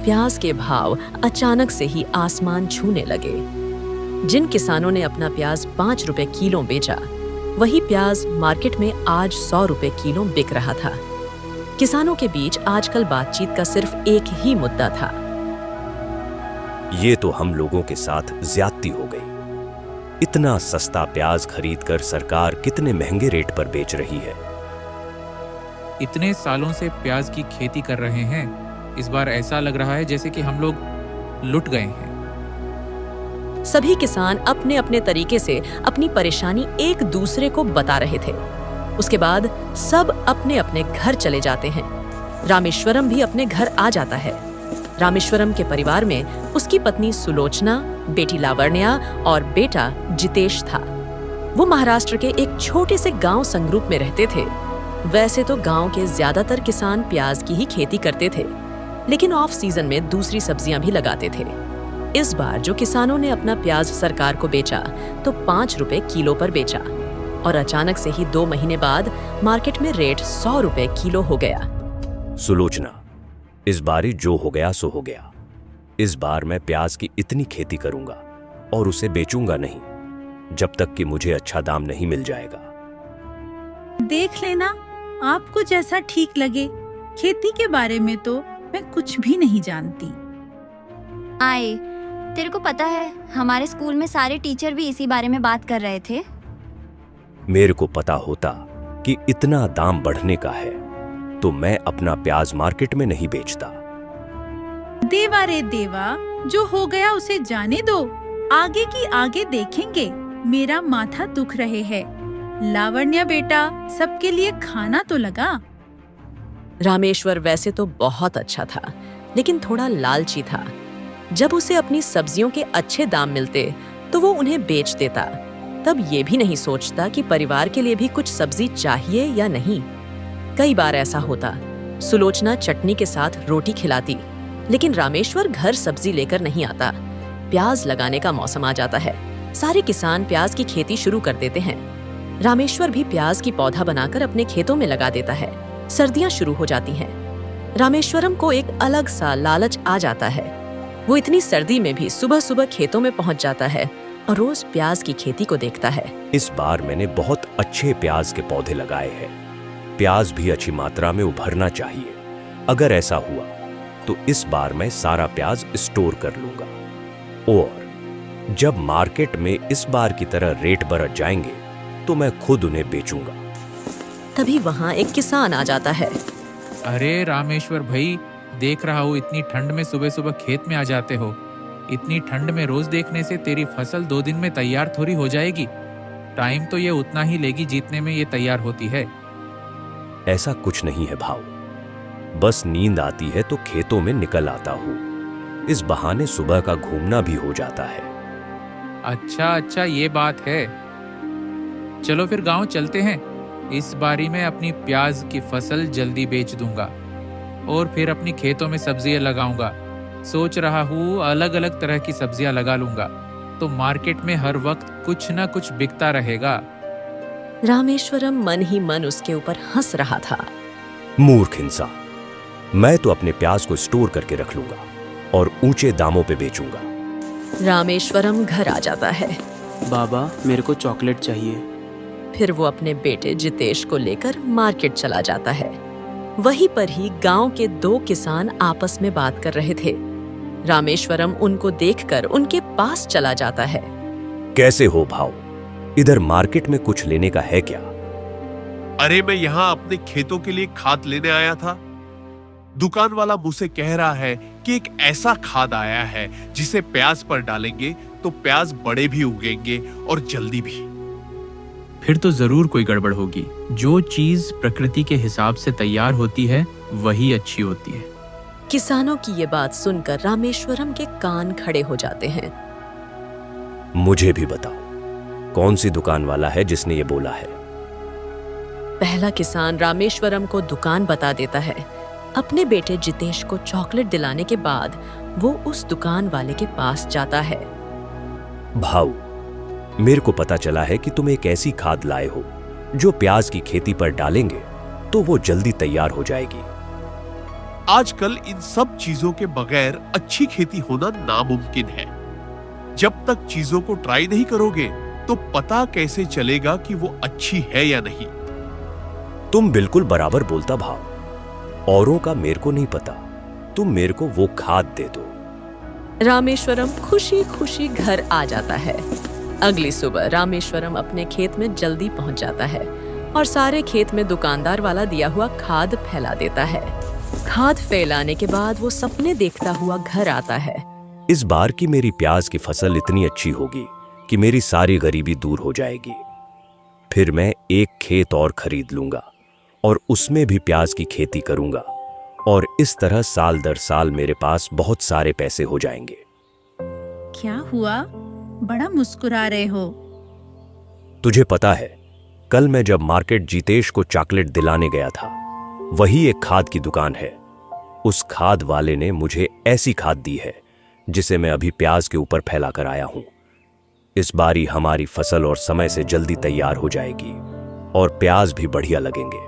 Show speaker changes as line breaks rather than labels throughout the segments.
प्याज के भाव अचानक से ही आसमान छूने लगे। जिन किसानों ने अपना प्याज 5 रुपए किलो बेचा, वही प्याज मार्केट में आज 100 रुपए किलो बिक रहा था। किसानों के बीच आजकल बातचीत का सिर्फ एक ही मुद्दा था।
ये तो हम लोगों के साथ ज्यादती हो गई। इतना सस्ता प्याज खरीदकर सरकार कितने महंगे रेट पर बेच रही है।
इतने सालों से प्याज की खेती कर रहे हैं, इस बार ऐसा लग रहा है जैसे कि हम लोग लुट गए हैं।
सभी किसान अपने अपने तरीके से अपनी परेशानी एक दूसरे को बता रहे थे। उसके बाद सब अपने अपने घर चले जाते हैं। रामेश्वरम भी अपने घर आ जाता है। रामेश्वरम के परिवार में उसकी पत्नी सुलोचना, बेटी लावण्या और बेटा जितेश था। वो महाराष्ट्र के एक छोटे से गांव संगरूप में रहते थे। वैसे तो गांव के ज्यादातर किसान प्याज की ही खेती करते थे, लेकिन ऑफ सीजन में दूसरी सब्जियां भी लगाते थे। इस बार जो किसानों ने अपना प्याज सरकार को बेचा तो 5 रुपए किलो पर बेचा, और अचानक से ही 2 महीने बाद मार्केट में रेट 100 रुपए किलो हो गया।
सुलोचना, इस बारी जो हो गया सो हो गया। इस बार मैं प्याज की इतनी खेती करूंगा और उसे बेचूंगा नहीं जब तक कि मुझे अच्छा दाम नहीं मिल जाएगा।
देख लेना, आपको जैसा ठीक लगे। खेती के बारे में तो मैं कुछ भी नहीं जानती।
आए, तेरे को पता है हमारे स्कूल में सारे टीचर भी इसी बारे में बात कर रहे थे।
मेरे को पता होता कि इतना दाम बढ़ने का है तो मैं अपना प्याज मार्केट में नहीं बेचता।
देवा रे देवा, जो हो गया उसे जाने दो। आगे की आगे देखेंगे। मेरा माथा दुख रहे है। लावण्या बेटा, सबके लिए खाना तो लगा।
रामेश्वर वैसे तो बहुत अच्छा था, लेकिन थोड़ा लालची था। जब उसे अपनी सब्जियों के अच्छे दाम मिलते तो वो उन्हें बेच देता। तब ये भी नहीं सोचता कि परिवार के लिए भी कुछ सब्जी चाहिए या नहीं। कई बार ऐसा होता, सुलोचना चटनी के साथ रोटी खिलाती, लेकिन रामेश्वर घर सब्जी लेकर नहीं आता। प्याज लगाने का मौसम आ जाता है। सारे किसान प्याज की खेती शुरू कर देते हैं। रामेश्वर भी प्याज की पौधा बनाकर अपने खेतों में लगा देता है। सर्दियां शुरू हो जाती हैं। रामेश्वरम को एक अलग सा लालच आ जाता है। वो इतनी सर्दी में भी सुबह सुबह खेतों में पहुंच जाता है और रोज प्याज की खेती को देखता है।
इस बार मैंने बहुत अच्छे प्याज के पौधे लगाए हैं। प्याज भी अच्छी मात्रा में उभरना चाहिए। अगर ऐसा हुआ तो इस बार मैं सारा प्याज स्टोर कर लूंगा, और जब मार्केट में इस बार की तरह रेट बढ़ जाएंगे तो मैं खुद उन्हें बेचूंगा।
तभी वहाँ एक किसान आ जाता है।
अरे रामेश्वर भाई, देख रहा हूँ इतनी ठंड में सुबह सुबह खेत में आ जाते हो। इतनी ठंड में रोज देखने से तेरी फसल 2 दिन में तैयार थोड़ी हो जाएगी। टाइम तो ये उतना ही लेगी जितने में ये तैयार होती है।
ऐसा कुछ नहीं है भाव, बस नींद आती है तो खेतों में निकल आता हूँ। इस बहाने सुबह का घूमना भी हो जाता है।
अच्छा, ये बात है। चलो फिर गांव चलते हैं। इस बारी मैं अपनी प्याज की फसल जल्दी बेच दूंगा और फिर अपनी खेतों में सब्जियां लगाऊंगा। सोच रहा हूँ अलग अलग तरह की सब्जियां लगा लूंगा, तो मार्केट में हर वक्त कुछ न कुछ बिकता रहेगा।
रामेश्वरम मन ही मन उसके ऊपर हंस रहा था।
मूर्ख इंसान, मैं तो अपने प्याज को स्टोर करके रख लूंगा और ऊंचे दामों पे बेचूंगा।
रामेश्वरम घर आ जाता है।
बाबा, मेरे को चॉकलेट चाहिए।
फिर वो अपने बेटे जितेश को लेकर मार्केट चला जाता है। वहीं पर ही गांव के 2 किसान आपस में बात कर रहे थे। रामेश्वरम उनको देखकर उनके पास चला जाता है।
कैसे हो भाव? इधर मार्केट में कुछ लेने का है क्या?
अरे, मैं यहाँ अपने खेतों के लिए खाद लेने आया था। दुकान वाला मुझसे कह रहा है कि एक ऐसा खाद आया है जिसे प्याज पर डालेंगे तो प्याज बड़े भी उगेंगे और जल्दी भी।
फिर तो जरूर कोई गड़बड़ होगी। जो चीज प्रकृति के हिसाब से तैयार होती है वही अच्छी होती है।
किसानों की ये बात सुनकर रामेश्वरम के कान खड़े हो जाते हैं।
मुझे भी बताओ, कौन सी दुकान वाला है जिसने ये बोला है?
पहला किसान रामेश्वरम को दुकान बता देता है। अपने बेटे जितेश को चॉकलेट दिलाने के बाद वो उस दुकान वाले के पास जाता है।
भाऊ, मेरे को पता चला है कि तुम एक ऐसी खाद लाए हो जो प्याज की खेती पर डालेंगे तो वो जल्दी तैयार हो जाएगी।
आजकल इन सब चीजों के बगैर अच्छी खेती होना नामुमकिन है। जब तक चीजों को ट्राई नहीं करोगे तो पता कैसे चलेगा कि वो अच्छी है या नहीं।
तुम बिल्कुल बराबर बोलता भाव। औरों का मेरे को नहीं पता, तुम मेरे को वो खाद दे दो।
रामेश्वरम खुशी खुशी घर आ जाता है। अगली सुबह रामेश्वरम अपने खेत में जल्दी पहुंच जाता है और सारे खेत में दुकानदार वाला दिया हुआ खाद फैला देता है। खाद फैलाने के बाद वो सपने देखता हुआ घर आता है।
इस बार की मेरी प्याज की फसल इतनी अच्छी होगी कि मेरी सारी गरीबी दूर हो जाएगी। फिर मैं एक खेत और खरीद लूंगा और उसमें भी प्याज की खेती करूंगा और इस तरह साल दर साल मेरे पास बहुत सारे पैसे हो जाएंगे।
क्या हुआ? बड़ा मुस्कुरा रहे हो।
तुझे पता है, कल मैं जब मार्केट जीतेश को चॉकलेट दिलाने गया था, वही एक खाद की दुकान है। उस खाद वाले ने मुझे ऐसी खाद दी है जिसे मैं अभी प्याज के ऊपर फैला कर आया हूं। इस बारी हमारी फसल और समय से जल्दी तैयार हो जाएगी और प्याज भी बढ़िया लगेंगे।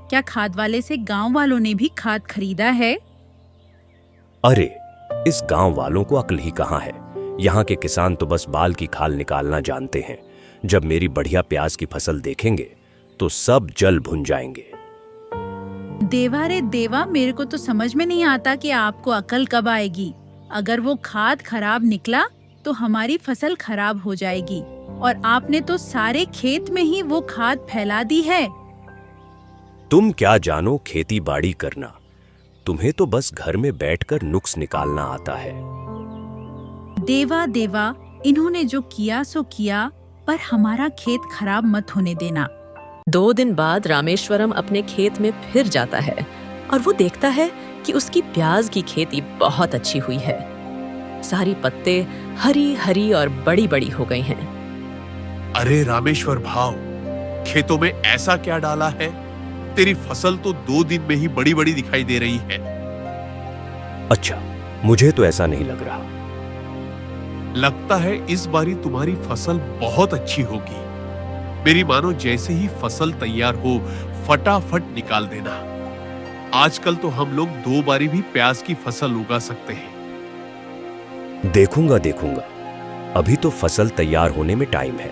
क्या खाद वाले से गांव वालों ने भी खाद खरीदा है?
अरे, इस गांव वालों को अक्ल ही कहां है। यहाँ के किसान तो बस बाल की खाल निकालना जानते हैं। जब मेरी बढ़िया प्याज की फसल देखेंगे तो सब जल भुन जाएंगे।
देवा रे देवा, मेरे को तो समझ में नहीं आता कि आपको अकल कब आएगी। अगर वो खाद खराब निकला तो हमारी फसल खराब हो जाएगी और आपने तो सारे खेत में ही वो खाद फैला दी है।
तुम क्या जानो खेती बाड़ी करना, तुम्हें तो बस घर में बैठकर नुक्स निकालना आता है।
देवा देवा, इन्होंने जो किया सो किया, पर हमारा खेत खराब मत होने देना।
2 दिन बाद रामेश्वरम अपने खेत में फिर जाता है और वो देखता है कि उसकी प्याज की खेती बहुत अच्छी हुई है। सारी पत्ते हरी हरी और बड़ी बड़ी हो गई हैं।
अरे रामेश्वर भाव, खेतों में ऐसा क्या डाला है? तेरी फसल तो 2 दिन में ही बड़ी बड़ी दिखाई दे रही है।
अच्छा, मुझे तो ऐसा नहीं लग रहा।
लगता है इस बारी तुम्हारी फसल बहुत अच्छी होगी। मेरी मानो जैसे ही फसल तैयार हो फटाफट निकाल देना। आजकल तो हम लोग 2 बारी भी प्याज की फसल उगा सकते हैं।
देखूंगा देखूंगा, अभी तो फसल तैयार होने में टाइम है।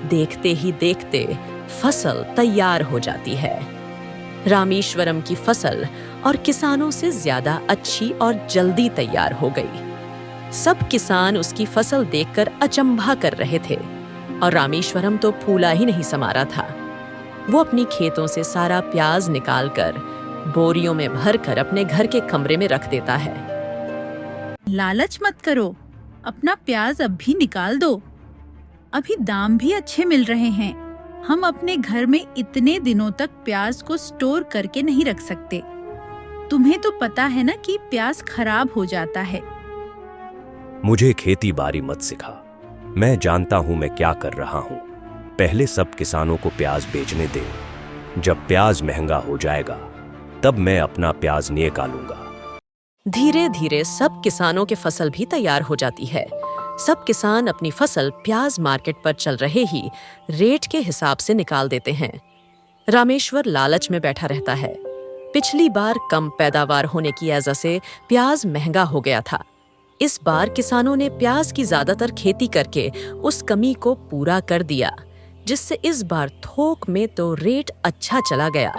देखते ही देखते फसल तैयार हो जाती है। रामेश्वरम की फसल और किसानों से ज्यादा अच्छी और जल्दी तैयार हो गई। सब किसान उसकी फसल देखकर अचंभा कर रहे थे और रामेश्वरम तो फूला ही नहीं समा रहा था। वो अपनी खेतों से सारा प्याज निकालकर बोरियों में भरकर अपने घर के कमरे में रख देता है।
लालच मत करो, अपना प्याज अब भी निकाल दो। अभी दाम भी अच्छे मिल रहे हैं। हम अपने घर में इतने दिनों तक प्याज को स्टोर करके नहीं रख सकते। तुम्हें तो पता है ना कि प्याज खराब हो जाता है।
मुझे खेती बाड़ी मत सिखा, मैं जानता हूं मैं क्या कर रहा हूं। पहले सब किसानों को प्याज बेचने दे। जब प्याज महंगा हो जाएगा तब मैं अपना प्याज निकालूंगा।
धीरे धीरे सब किसानों के फसल भी तैयार हो जाती है। सब किसान अपनी फसल प्याज मार्केट पर चल रहे ही रेट के हिसाब से निकाल देते हैं। रामेश्वर लालच में बैठा रहता है। पिछली बार कम पैदावार होने की वजह से प्याज महंगा हो गया था। इस बार किसानों ने प्याज की ज्यादातर खेती करके उस कमी को पूरा कर दिया, जिससे इस बार थोक में तो रेट अच्छा चला गया,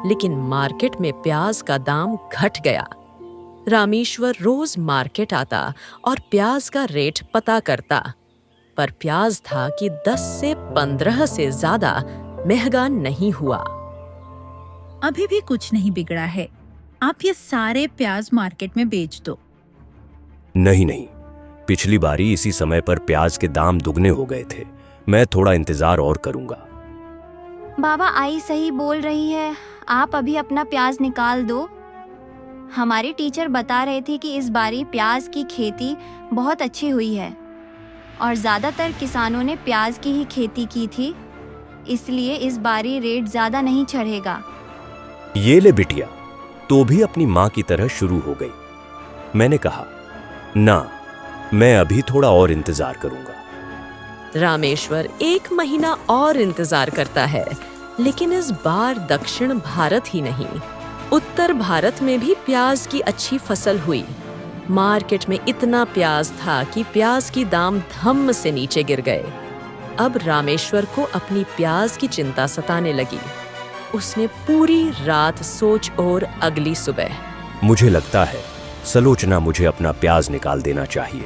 लेकिन मार्केट में प्याज का दाम घट गया। रामेश्वर रोज मार्केट आता और प्याज का रेट पता करता, पर प्याज था कि 10 से 15 से ज्यादा महंगा नहीं हुआ।
अभी भी कुछ नहीं बिगड़ा है। आप ये सारे प्याज मार्केट में बेच दो।
नहीं नहीं, पिछली बारी इसी समय पर प्याज के दाम दुगने हो गए थे। मैं थोड़ा इंतजार और करूंगा।
बाबा, आई सही बोल रही है, आप अभी अपना प्याज निकाल दो। हमारी टीचर बता रहे थे कि इस बारी प्याज की खेती बहुत अच्छी हुई है और ज़्यादातर किसानों ने प्याज की ही खेती की थी, इसलिए इस बारी रेट ज़्यादा नहीं चढ़ेगा।
ये ले बिटिया, तो भी अपनी माँ की तरह शुरू हो गई। मैंने कहा ना, मैं अभी थोड़ा और इंतजार करूंगा।
रामेश्वर 1 महीना और इंतजार करता है, लेकिन इस बार दक्षिण भारत ही नहीं, उत्तर भारत में भी प्याज की अच्छी फसल हुई। मार्केट में इतना प्याज था कि प्याज की दाम धम्म से नीचे गिर गए। अब रामेश्वर को अपनी प्याज की चिंता सताने लगी। उसने पूरी रात सोच और अगली सुबह
मुझे लगता है सलोचना मुझे अपना प्याज निकाल देना चाहिए,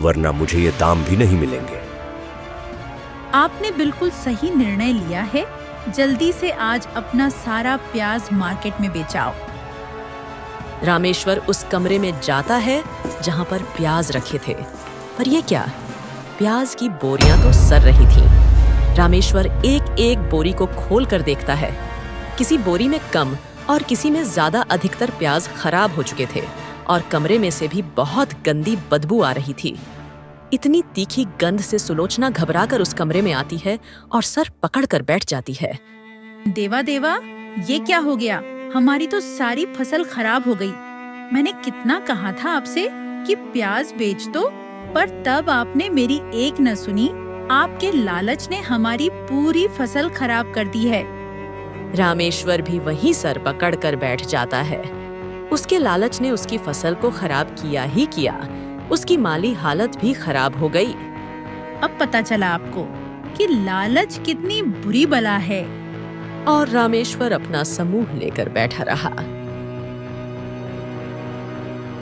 वरना मुझे ये दाम भी नहीं मिलेंगे।
आपने बिल्कुल सही निर्णय लिया है। जल्दी से आज अपना सारा प्याज मार्केट में बेचाओ।
रामेश्वर उस कमरे में जाता है जहां पर प्याज रखे थे। पर यह क्या? प्याज की बोरियां तो सड़ रही थीं। रामेश्वर एक एक बोरी को खोल कर देखता है। किसी बोरी में कम और किसी में ज्यादा अधिकतर प्याज खराब हो चुके थे और कमरे में से भी बहुत गंदी बदबू आ रही थी। इतनी तीखी गंध से सुलोचना घबराकर उस कमरे में आती है और सर पकड़कर बैठ जाती है।
देवा देवा, ये क्या हो गया? हमारी तो सारी फसल खराब हो गई। मैंने कितना कहा था आपसे कि प्याज बेच दो, पर तब आपने मेरी एक न सुनी। आपके लालच ने हमारी पूरी फसल खराब कर दी है।
रामेश्वर भी वहीं सर पकड़कर बैठ जाता है। उसके लालच ने उसकी फसल को खराब किया ही किया, उसकी माली हालत भी खराब हो गई।
अब पता चला आपको कि लालच कितनी बुरी बला है।
और रामेश्वर अपना समूह लेकर बैठा रहा।